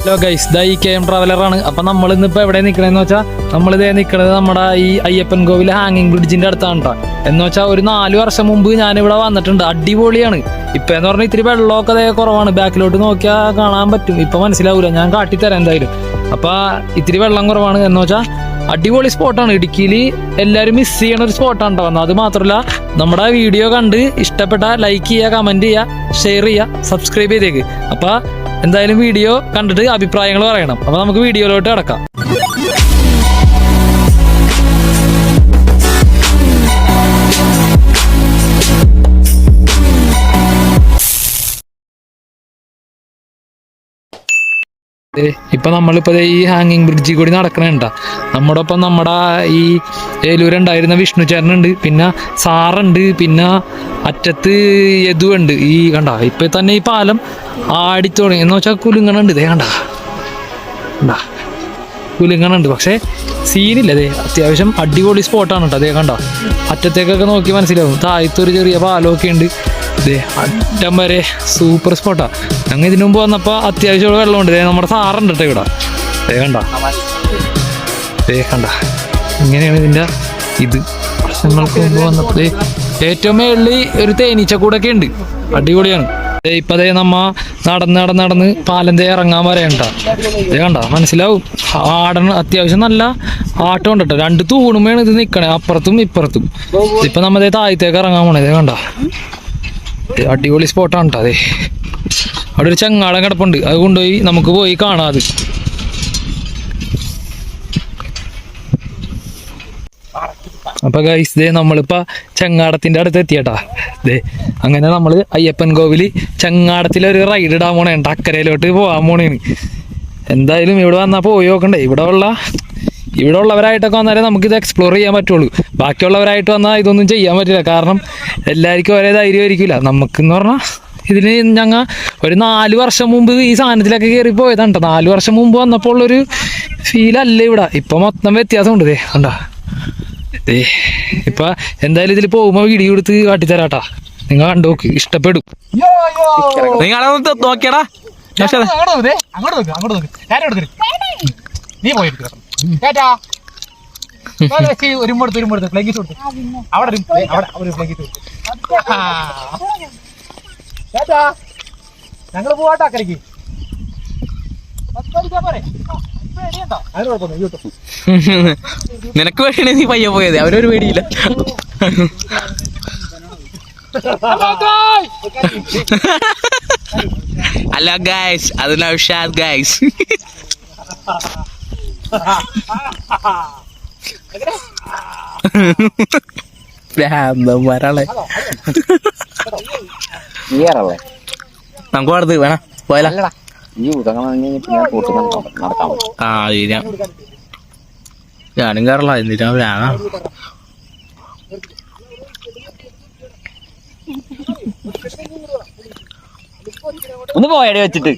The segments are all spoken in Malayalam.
ഹലോ ഗൈസ്, ഈ KM ട്രാവലറാണ്. അപ്പം നമ്മൾ ഇന്നിപ്പോൾ എവിടെ നിൽക്കണമെന്ന് വെച്ചാൽ നമ്മളിതേ നിൽക്കുന്നത് നമ്മുടെ ഈ അയ്യപ്പൻ കോവിൽ ഹാങ്ങിങ് ബ്രിഡ്ജിൻ്റെ അടുത്താണ് കേട്ടോ. എന്ന് വെച്ചാൽ ഒരു 4 വർഷം മുമ്പ് ഞാനിവിടെ വന്നിട്ടുണ്ട്. അടിപൊളിയാണ്. ഇപ്പം എന്ന് പറഞ്ഞാൽ ഇത്തിരി വെള്ളമൊക്കെ അതേ കുറവാണ്. ബാക്കിലോട്ട് നോക്കിയാൽ കാണാൻ പറ്റും. ഇപ്പം മനസ്സിലാവില്ല, ഞാൻ കാട്ടിത്തരാം എന്തായാലും. അപ്പം ഇത്തിരി വെള്ളം കുറവാണ്. എന്ന് വെച്ചാൽ അടിപൊളി സ്പോട്ടാണ്. ഇടുക്കിയിൽ എല്ലാവരും മിസ് ചെയ്യണ ഒരു സ്പോട്ടാണ് കേട്ടോ. അത് മാത്രമല്ല, നമ്മുടെ വീഡിയോ കണ്ട് ഇഷ്ടപ്പെട്ട ലൈക്ക് ചെയ്യുക, കമൻറ്റ് ചെയ്യുക, ഷെയർ ചെയ്യുക, സബ്സ്ക്രൈബ് ചെയ്തേക്ക്. അപ്പം എന്തായാലും വീഡിയോ കണ്ടിട്ട് അഭിപ്രായങ്ങൾ പറയണം. അപ്പൊ നമുക്ക് വീഡിയോയിലോട്ട് കിടക്കാം. ഇപ്പൊ നമ്മളിപ്പോ ഈ ഹാങ്ങിങ് ബ്രിഡ്ജിൽ കൂടി നടക്കണേണ്ട. നമ്മുടെ ഒപ്പം നമ്മുടെ ഈ ഏലൂരുണ്ടായിരുന്ന വിഷ്ണു ചേട്ടനുണ്ട്, പിന്നെ സാറുണ്ട്, പിന്നെ അറ്റത്ത് യദുവുണ്ട്. ഈ കണ്ട ഇപ്പൊ തന്നെ ഈ പാലം ആടിത്തോണി എന്ന് വെച്ചാൽ കുലുങ്ങണുണ്ട്. ഇതേ കണ്ട കുലുങ്ങണുണ്ട്. പക്ഷെ സീനില്ല. അതെ, അത്യാവശ്യം അടിപൊളി സ്പോട്ടാണ് കേട്ടോ. അതേ കണ്ട അറ്റത്തേക്കൊക്കെ നോക്കി മനസ്സിലാവും. താഴത്തൊരു ചെറിയ പാലമൊക്കെ ഉണ്ട്. ഇതേ അറ്റം വരെ സൂപ്പർ സ്പോട്ടാ. ഞങ്ങൾ ഇതിനു മുമ്പ് വന്നപ്പോൾ അത്യാവശ്യം വെള്ളമുണ്ട്. നമ്മുടെ സാറുണ്ട് കേട്ടോ ഇവിടെ. കണ്ട ഇങ്ങനെയാണ് ഇതിൻ്റെ ഇത്. വർഷങ്ങൾക്ക് മുമ്പ് വന്നപ്പോൾ ഏറ്റവും മേളിൽ ഒരു തേനീച്ചക്കൂടൊക്കെ ഉണ്ട്. അടിപൊളിയാണ്. ഇപ്പം അതേ നമ്മ നടന്ന് പാലന്തേ ഇറങ്ങാൻ വരേണ്ട. കണ്ട മനസ്സിലാവും. അത്യാവശ്യം നല്ല ആട്ടം ഉണ്ട് കേട്ടോ. 2 തൂണുമാണ് ഇത് നിൽക്കണേ, അപ്പുറത്തും ഇപ്പുറത്തും. ഇപ്പം നമ്മതേ താഴത്തേക്ക് ഇറങ്ങാൻ പോണേ. ഇതേ കണ്ട അടിപൊളി സ്പോട്ടാണ് കേട്ടോ. അതെ, അവിടെ ഒരു ചങ്ങാടം കിടപ്പുണ്ട്. അത് കൊണ്ടുപോയി നമുക്ക് പോയി കാണാം. അത് അപ്പൊ ഗൈസ്, ദേ നമ്മളിപ്പോ ചെങ്ങാടത്തിന്റെ അടുത്ത് എത്തിയട്ടാ. ദേ അങ്ങനെ നമ്മള് അയ്യപ്പൻ കോവില് ചെങ്ങാടത്തിലൊരു റൈഡ് ഇടാൻ പോണേ. അക്കരയിലോട്ട് പോകാൻ പോണേന്. എന്തായാലും ഇവിടെ വന്നാൽ പോയി നോക്കണ്ടേ. ഇവിടെ ഉള്ളവരായിട്ടൊക്കെ വന്നാലേ നമുക്കിത് എക്സ്പ്ലോർ ചെയ്യാൻ പറ്റുള്ളൂ. ബാക്കിയുള്ളവരായിട്ട് വന്നാൽ ഇതൊന്നും ചെയ്യാൻ പറ്റില്ല. കാരണം എല്ലാവർക്കും ഒരേ ധൈര്യമായിരിക്കില്ല. നമുക്കെന്ന് പറഞ്ഞാൽ ഇതിന് ഞങ്ങൾ ഒരു 4 വർഷം മുമ്പ് ഈ സാധനത്തിലൊക്കെ കയറി പോയതാണ് കേട്ടോ. 4 വർഷം മുമ്പ് വന്നപ്പോൾ ഉള്ളൊരു ഫീലല്ല ഇവിടെ. ഇപ്പം മൊത്തം വ്യത്യാസമുണ്ട്. ദേ കണ്ടാ. ഇപ്പം എന്തായാലും ഇതിൽ പോകുമ്പോൾ വീഡിയോ എടുത്ത് കാട്ടിത്തരാട്ടാ. നിങ്ങൾ കണ്ടോക്ക്, ഇഷ്ടപ്പെടും. നോക്കിയടാ നീ പോയി ഞങ്ങള് പോവാട്ടോ അക്കരക്ക്. നിനക്ക് വേണേ നീ പയ്യ പോയത്, അവരൊരു പേടിയില്ല. അല്ല ഗൈസ്, അത് നൗഷാദ് ഗൈസ്. നമുക്ക് അടുത്ത് വേണം പോയാലോ. ഞാനും കയറല. എന്തിനാ വേണ ഒന്ന് പോയടി വെച്ചിട്ട്.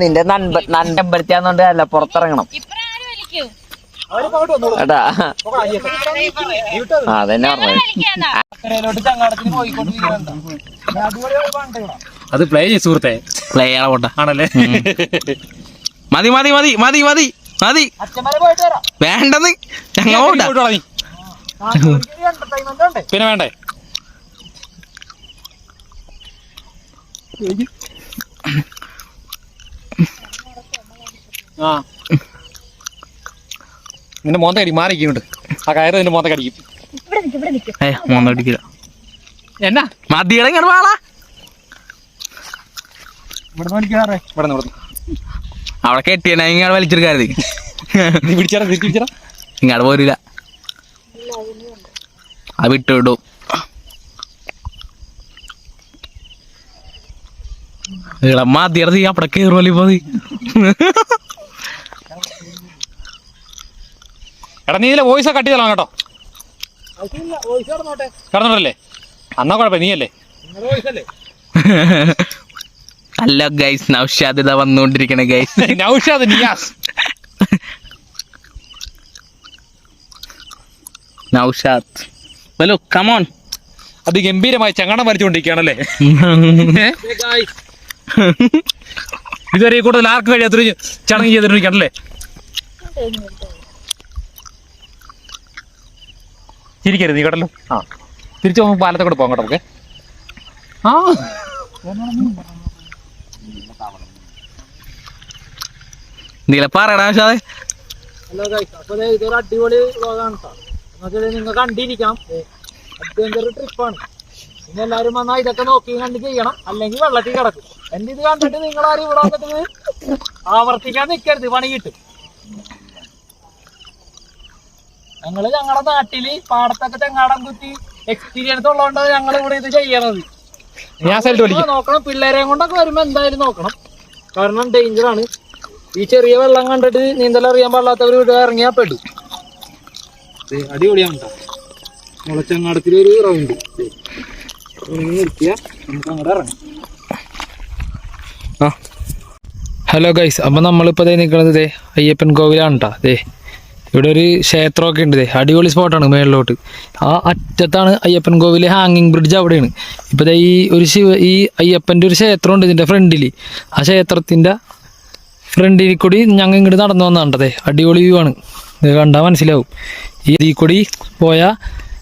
നിന്റെ നൻപരത്തിയാന്നോണ്ട് അല്ല, പുറത്തിറങ്ങണം കേട്ടാ. അതന്നെ അത് പ്ലേ ചെയ്യ സുഹൃത്തെ. പ്ലേ ചെയ്യണ ആണല്ലേ. മതി മതി മതി മതി മതി മതി, വേണ്ടെന്ന്. ഞങ്ങൾ പിന്നെ വേണ്ടേ. ആ നിന്റെ മോന്ത കടി മാറിക്കുന്നുണ്ട്. ആ കയറ് നിന്റെ മോന്ത കടിക്കും. മോന്ത കടിക്കില്ല. എന്നാ മതിയുടെ ഇങ്ങനെ വാളാ. അവിടെ കെട്ടിയ ഇങ്ങാട് വലിച്ചെടുക്കാറ്. നീ പിടിച്ചാടാ, തിരിച്ചു പിടിച്ചാടാ. ഇങ്ങാട് പോരില്ല, അത് വിട്ടുവിടും. മതിയുടെ അവിടെ കയറുമല്ലോ. ഇപ്പൊ എടാ, നീ ഇതിലെ വോയിസ് കട്ട് ചെയ്തോളാം കേട്ടോ. കടന്നോട്ടല്ലേ? അന്നാ കുഴപ്പം നീയല്ലേ. ഹലോ ഗൈസ്, നൗഷാദ് ഇതാ വന്നുകൊണ്ടിരിക്കണേ ഗൈസ്. നൗഷാദ് നിയാസ് നൗഷാദ് ബലോ കമോൺ. അതിഗംഭീരമായി ചങ്ങണം വലിച്ചുകൊണ്ടിരിക്കുകയാണല്ലേ. ഇതുവരെ കൂടുതൽ ആർക്ക് കഴിയാത്തൊരു ചടങ്ങ് ചെയ്തിട്ടിരിക്കുകയാണല്ലേ. ചിരിക്കരുത് നീ കേട്ടല്ലോ. ആ തിരിച്ചു പോകുമ്പോൾ പാലത്തെ കൂടെ പോകാം കേട്ടോ നമുക്ക്. ആ നീല പറയടാ നൗഷാദേ. ഹലോ ഗൈസ്, അപ്പോൾ ഇതൊരു അടിപൊളി വ്ളോഗാണ് കേട്ടോ. നിങ്ങൾ കണ്ടിരിക്കാം, അഡ്വഞ്ചർ ട്രിപ്പാണ്. ഇനി എല്ലാവരും വന്നാൽ ഇതൊക്കെ നോക്കി കണ്ട് ചെയ്യണം, അല്ലെങ്കിൽ വെള്ളത്തിൽ കിടക്കും. എൻ്റെ ഇത് കണ്ടിട്ട് നിങ്ങളാരും ഇവിടെ വന്നിട്ട് ആവർത്തിക്കാൻ നിൽക്കരുത്, പണി കിട്ടും. ഞങ്ങള് ഞങ്ങളുടെ നാട്ടില് പാടത്തൊക്കെ തെങ്ങാടം കുത്തി എക്സ്പീരിയൻസ് ഉള്ളതുകൊണ്ടാണ് ഞങ്ങൾ ഇവിടെ ഇത് ചെയ്യണത്. ഞാൻ സൈഡ് വലിക്കും. നോക്കണം, പിള്ളേരെയും കൊണ്ടൊക്കെ വരുമ്പോ എന്തായാലും നോക്കണം, കാരണം ഡേഞ്ചറാണ്. ഈ ചെറിയ വെള്ളം കണ്ടിട്ട് നീന്തൽ അറിയാൻ പാടില്ലാത്തവർ ഇവിടെ ഇറങ്ങിയാൽ പെടും. അടിപൊളിയാണ് കേട്ടോ. മുളച്ചങ്ങാടത്തിലൊരു റൗണ്ട് നിർത്തിയ നമുക്ക് അങ്ങോട്ട് ഇറങ്ങാം. ഹലോ ഗൈസ്, അപ്പം നമ്മളിപ്പോൾ നിൽക്കുന്നത് അയ്യപ്പൻ കോവിലാണ് കേട്ടോ. ഇവിടെ ഒരു ക്ഷേത്രമൊക്കെ ഉണ്ട്. അടിപൊളി സ്പോട്ടാണ് മേളിലോട്ട്. ആ അറ്റത്താണ് അയ്യപ്പൻ കോവിൽ. ഹാങ്ങിങ് ബ്രിഡ്ജ് അവിടെയാണ്. ഇപ്പോൾ ഈ അയ്യപ്പൻ്റെ ഒരു ക്ഷേത്രമുണ്ട് ഇതിൻ്റെ ഫ്രണ്ടിൽ. ആ ക്ഷേത്രത്തിൻ്റെ ഫ്രണ്ടിൽ കൂടി ഞങ്ങൾ ഇങ്ങോട്ട് നടന്നു വന്നതാണ്ടതേ. അടിപൊളി വ്യൂ ആണ്, ഇത് കണ്ടാൽ മനസ്സിലാവും. ഈ കൂടി പോയാൽ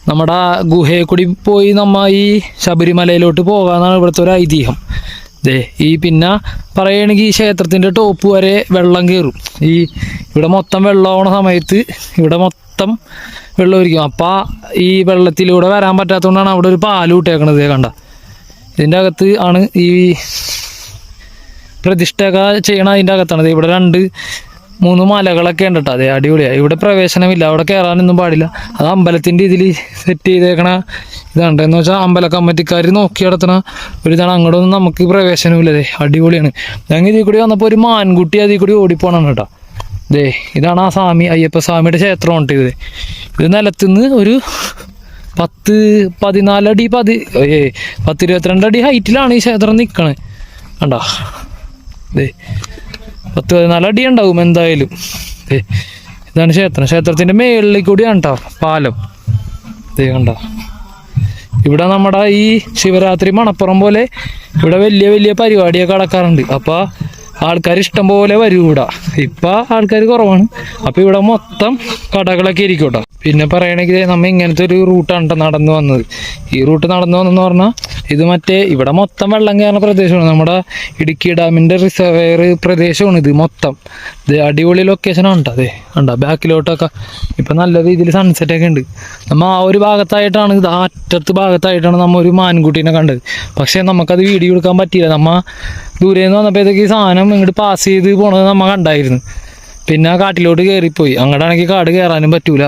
നമ്മുടെ ഗുഹയിൽ കൂടി പോയി ഈ ശബരിമലയിലോട്ട് പോകാമെന്നാണ് ഇവിടുത്തെ ഒരു ഐതിഹ്യം. ഈ പിന്നെ പറയുകയാണെങ്കിൽ ഈ ക്ഷേത്രത്തിൻ്റെ ടോപ്പ് വരെ വെള്ളം കയറും. ഇവിടെ മൊത്തം വെള്ളമാവണ സമയത്ത് ഇവിടെ മൊത്തം വെള്ളം ഒരിക്കും. അപ്പം ഈ വെള്ളത്തിലൂടെ വരാൻ പറ്റാത്തതുകൊണ്ടാണ് അവിടെ ഒരു പാല് വിട്ടേക്കണത്. കണ്ട, ഇതിൻ്റെ അകത്ത് ആണ് ഈ പ്രതിഷ്ഠയൊക്കെ ചെയ്യണ. അതിൻ്റെ അകത്താണ്. ഇവിടെ 2-3 മലകളൊക്കെ ഉണ്ട് കേട്ടോ. അതെ, അടിപൊളിയാണ്. ഇവിടെ പ്രവേശനമില്ല, അവിടെ കയറാനൊന്നും പാടില്ല. അത് അമ്പലത്തിൻ്റെ ഇതിൽ സെറ്റ് ചെയ്തേക്കണ ഇതാണ്. എന്ന് വെച്ചാൽ അമ്പല കമ്മിറ്റിക്കാർ നോക്കി നടത്തണ ഒരു ഇതാണ്. അങ്ങോട്ടൊന്നും നമുക്ക് പ്രവേശനമില്ലതേ. അടിപൊളിയാണ്. ഞങ്ങൾ ഇതിൽ കൂടി വന്നപ്പോൾ ഒരു മാൻകുട്ടി അതിൽ കൂടി ഓടിപ്പോണം കേട്ടോ. ഇതാണ് ആ സ്വാമി, അയ്യപ്പ സ്വാമിയുടെ ക്ഷേത്രമാണ് ഇത്. ഇത് നിലത്തുനിന്ന് ഒരു 14 അടി 22 അടി ഹൈറ്റിലാണ് ഈ ക്ഷേത്രം നിൽക്കണേ. കണ്ടോ, 14 അടി ഉണ്ടാവും എന്തായാലും. ഇതാണ് ക്ഷേത്രം. ക്ഷേത്രത്തിൻ്റെ മേളിൽ കൂടിയാണ് കേട്ടോ പാലം. കണ്ടോ, ഇവിടെ നമ്മുടെ ഈ ശിവരാത്രി മണപ്പുറം പോലെ ഇവിടെ വലിയ വലിയ പരിപാടിയൊക്കെ നടക്കാറുണ്ട്. അപ്പോൾ ആൾക്കാർ ഇഷ്ടം പോലെ വരും ഇവിടെ. ഇപ്പം ആൾക്കാർ കുറവാണ്. അപ്പോൾ ഇവിടെ മൊത്തം കടകളൊക്കെ ഇരിക്കും കേട്ടോ. പിന്നെ പറയണമെങ്കിൽ നമ്മൾ ഇങ്ങനത്തെ ഒരു റൂട്ടാണ് കേട്ടോ നടന്നു വന്നത്. ഈ റൂട്ട് നടന്നു വന്നെന്ന് പറഞ്ഞാൽ ഇത് ഇവിടെ മൊത്തം വെള്ളം കയറുന്ന പ്രദേശമാണ്. നമ്മുടെ ഇടുക്കി ഡാമിൻ്റെ റിസർവെയർ പ്രദേശമാണ് ഇത് മൊത്തം. അടിപൊളി ലൊക്കേഷനാണ് കേട്ടോ. കണ്ടോ, ബാക്കിലോട്ടൊക്കെ ഇപ്പം നല്ല രീതിയിൽ സൺസെറ്റൊക്കെ ഉണ്ട്. നമ്മൾ ആ ഒരു ഭാഗത്തായിട്ടാണ്, ഇത് അറ്റത്ത് ഭാഗത്തായിട്ടാണ് നമ്മൾ ഒരു മാൻകുട്ടീനെ കണ്ടത്. പക്ഷേ നമുക്കത് വീഡിയോ എടുക്കാൻ പറ്റിയില്ല. നമ്മൾ ദൂരെ നിന്ന് വന്നപ്പോഴത്തേക്ക് ഈ സാധനം ഇങ്ങോട്ട് പാസ് ചെയ്ത് പോണത് നമ്മൾ കണ്ടായിരുന്നു. പിന്നെ ആ കാട്ടിലോട്ട് കയറിപ്പോയി. അങ്ങോട്ടാണെങ്കിൽ കാട് കയറാനും പറ്റൂല.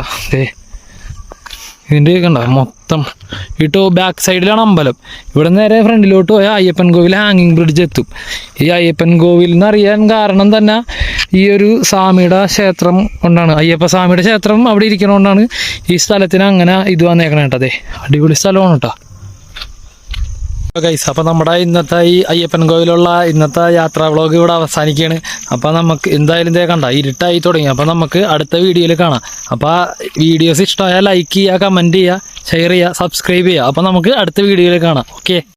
ഇതിൻ്റെ കണ്ട മൊത്തം ബാക്ക് സൈഡിലാണ് അമ്പലം. ഇവിടെ നേരെ ഫ്രണ്ടിലോട്ട് പോയാൽ അയ്യപ്പൻ കോവിൽ ഹാങ്ങിങ് ബ്രിഡ്ജ് എത്തും. ഈ അയ്യപ്പൻ കോവിൽ എന്നറിയാൻ കാരണം തന്നെ ഈ ഒരു സ്വാമിയുടെ ക്ഷേത്രം കൊണ്ടാണ്. അയ്യപ്പ സ്വാമിയുടെ ക്ഷേത്രം അവിടെ ഇരിക്കണോണ്ടാണ് ഈ സ്ഥലത്തിന് അങ്ങനെ ഇത് വന്നേക്കണേ കേട്ടോ. അടിപൊളി സ്ഥലമാണ് കേട്ടോ ഗൈസ്. അപ്പോൾ നമ്മുടെ ഇന്നത്തെ ഈ അയ്യപ്പൻ കോവിലുള്ള ഇന്നത്തെ യാത്രാ വ്ളോഗ് ഇവിടെ അവസാനിക്കുകയാണ്. അപ്പോൾ നമുക്ക് എന്തായാലും കണ്ട ഇരുട്ടായി തുടങ്ങി. അപ്പോൾ നമുക്ക് അടുത്ത വീഡിയോയിൽ കാണാം. അപ്പോൾ വീഡിയോസ് ഇഷ്ടമായാൽ ലൈക്ക് ചെയ്യുക, കമൻറ്റ് ചെയ്യുക, ഷെയർ ചെയ്യുക, സബ്സ്ക്രൈബ് ചെയ്യുക. അപ്പോൾ നമുക്ക് അടുത്ത വീഡിയോയിൽ കാണാം. ഓക്കെ.